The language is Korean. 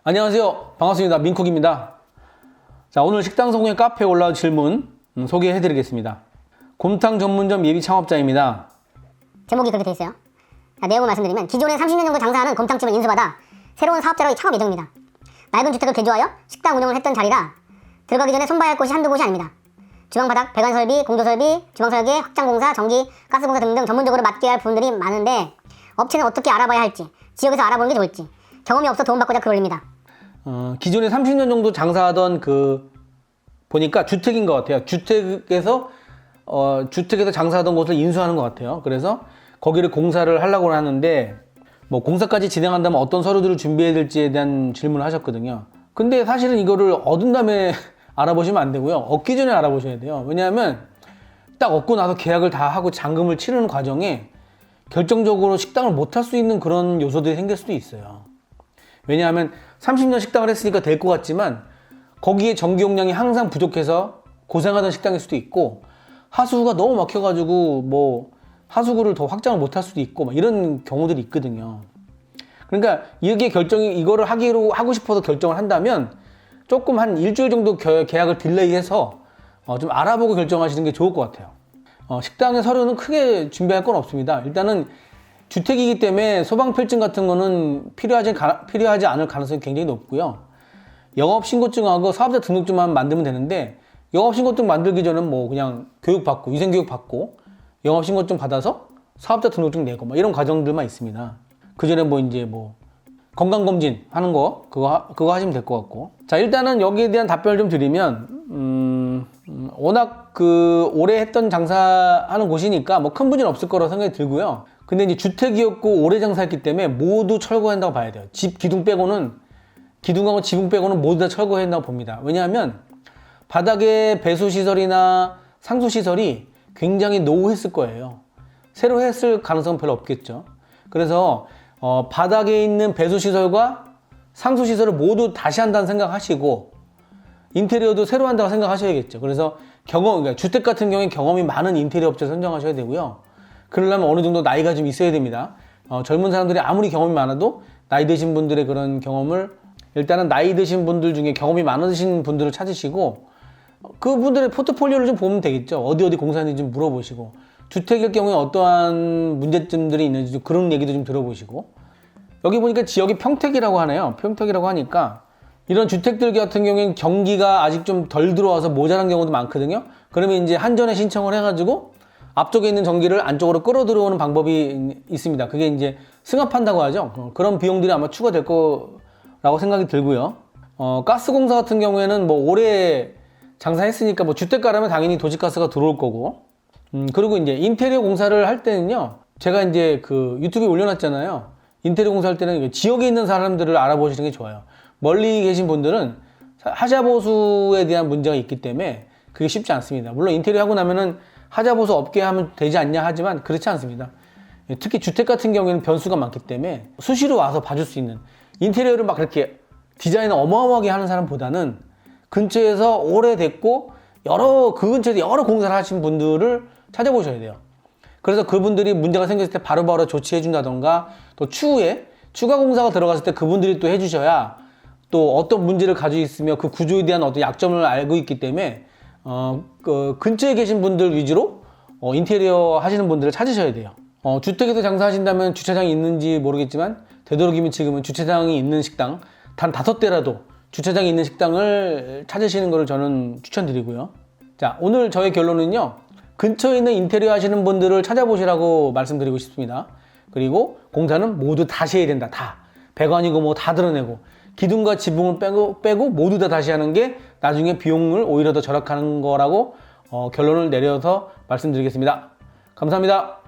안녕하세요. 반갑습니다. 민쿡입니다. 자, 오늘 식당 성공의 카페에 올라온 질문 소개해 드리겠습니다. 곰탕 전문점 예비 창업자입니다. 제목이 그렇게 돼 있어요. 자, 내용을 말씀드리면 기존에 30년 정도 장사하는 곰탕집을 인수받아 새로운 사업자로 창업 예정입니다. 낡은 주택을 개조하여 식당 운영을 했던 자리라 들어가기 전에 손봐야 할 곳이 한두 곳이 아닙니다. 주방 바닥, 배관 설비, 공조 설비, 주방 설계, 확장 공사, 전기, 가스 공사 등등 전문적으로 맡겨야 할 부분들이 많은데 업체는 어떻게 알아봐야 할지, 지역에서 알아보는 게 좋을지, 경험이 없어 도움받고자 글 올립니다. 기존에 30년 정도 장사하던 보니까 주택인 것 같아요. 주택에서 장사하던 곳을 인수하는 것 같아요. 그래서 거기를 공사를 하려고 하는데, 뭐 공사까지 진행한다면 어떤 서류들을 준비해야 될지에 대한 질문을 하셨거든요. 근데 사실은 이거를 얻은 다음에 알아보시면 안 되고요. 얻기 전에 알아보셔야 돼요. 왜냐하면 딱 얻고 나서 계약을 다 하고 잔금을 치르는 과정에 결정적으로 식당을 못 할 수 있는 그런 요소들이 생길 수도 있어요. 왜냐하면 30년 식당을 했으니까 될 것 같지만 거기에 전기용량이 항상 부족해서 고생하던 식당일 수도 있고, 하수구가 너무 막혀가지고 뭐 하수구를 더 확장을 못 할 수도 있고 막 이런 경우들이 있거든요. 그러니까 이거를 하고 싶어서 결정을 한다면 조금 한 일주일 정도 계약을 딜레이해서 좀 알아보고 결정하시는 게 좋을 것 같아요. 식당의 서류는 크게 준비할 건 없습니다. 일단은 주택이기 때문에 소방필증 같은 거는 필요하지 않을 가능성이 굉장히 높고요. 영업신고증하고 사업자 등록증만 만들면 되는데, 영업신고증 만들기 전엔 뭐 그냥 교육받고, 위생교육 받고, 영업신고증 받아서 사업자 등록증 내고 뭐 이런 과정들만 있습니다. 그 전에 건강검진 하는 거, 그거 하시면 될 것 같고. 자, 일단은 여기에 대한 답변을 좀 드리면, 워낙 오래 했던 장사하는 곳이니까 뭐 큰 문제는 없을 거라고 생각이 들고요. 근데 이제 주택이었고 오래 장사했기 때문에 모두 철거한다고 봐야 돼요. 기둥하고 지붕 빼고는 모두 다 철거해야 한다고 봅니다. 왜냐하면 바닥에 배수시설이나 상수시설이 굉장히 노후했을 거예요. 새로 했을 가능성은 별로 없겠죠. 그래서 바닥에 있는 배수시설과 상수시설을 모두 다시 한다는 생각하시고, 인테리어도 새로 한다고 생각하셔야겠죠. 그래서 그러니까 주택 같은 경우에 경험이 많은 인테리어 업체 선정하셔야 되고요. 그러려면 어느 정도 나이가 좀 있어야 됩니다. 젊은 사람들이 아무리 경험이 많아도 나이 드신 분들의 그런 경험을, 일단은 나이 드신 분들 중에 경험이 많으신 분들을 찾으시고 그분들의 포트폴리오를 좀 보면 되겠죠. 어디 공사하는지 좀 물어보시고, 주택일 경우에 어떠한 문제점들이 있는지 좀 그런 얘기도 좀 들어보시고. 여기 보니까 지역이 평택이라고 하네요. 평택이라고 하니까 이런 주택들 같은 경우에는 전기가 아직 좀 덜 들어와서 모자란 경우도 많거든요. 그러면 이제 한전에 신청을 해가지고 앞쪽에 있는 전기를 안쪽으로 끌어 들어오는 방법이 있습니다. 그게 이제 승합한다고 하죠. 그런 비용들이 아마 추가될 거라고 생각이 들고요. 가스공사 같은 경우에는 뭐 오래 장사했으니까 뭐 주택가라면 당연히 도시가스가 들어올 거고. 그리고 이제 인테리어 공사를 할 때는요, 제가 이제 유튜브에 올려놨잖아요. 인테리어 공사할 때는 지역에 있는 사람들을 알아보시는 게 좋아요. 멀리 계신 분들은 하자보수에 대한 문제가 있기 때문에 그게 쉽지 않습니다. 물론 인테리어 하고 나면은 하자보수 없게 하면 되지 않냐 하지만 그렇지 않습니다. 특히 주택 같은 경우에는 변수가 많기 때문에 수시로 와서 봐줄 수 있는, 인테리어를 막 그렇게 디자인을 어마어마하게 하는 사람보다는 근처에서 오래됐고 그 근처에서 여러 공사를 하신 분들을 찾아보셔야 돼요. 그래서 그분들이 문제가 생겼을 때 바로바로 조치해 준다던가, 또 추후에 추가 공사가 들어갔을 때 그분들이 또 해주셔야 또 어떤 문제를 가지고 있으며 그 구조에 대한 어떤 약점을 알고 있기 때문에 근처에 계신 분들 위주로 인테리어 하시는 분들을 찾으셔야 돼요. 주택에서 장사하신다면 주차장이 있는지 모르겠지만 되도록이면 지금은 주차장이 있는 식당, 단 5대라도 주차장이 있는 식당을 찾으시는 것을 저는 추천드리고요. 자, 오늘 저의 결론은요, 근처에 있는 인테리어 하시는 분들을 찾아보시라고 말씀드리고 싶습니다. 그리고 공사는 모두 다시 해야 된다. 다. 배관이고 뭐 다 드러내고, 기둥과 지붕을 빼고 모두 다 다시 하는 게 나중에 비용을 오히려 더 절약하는 거라고 결론을 내려서 말씀드리겠습니다. 감사합니다.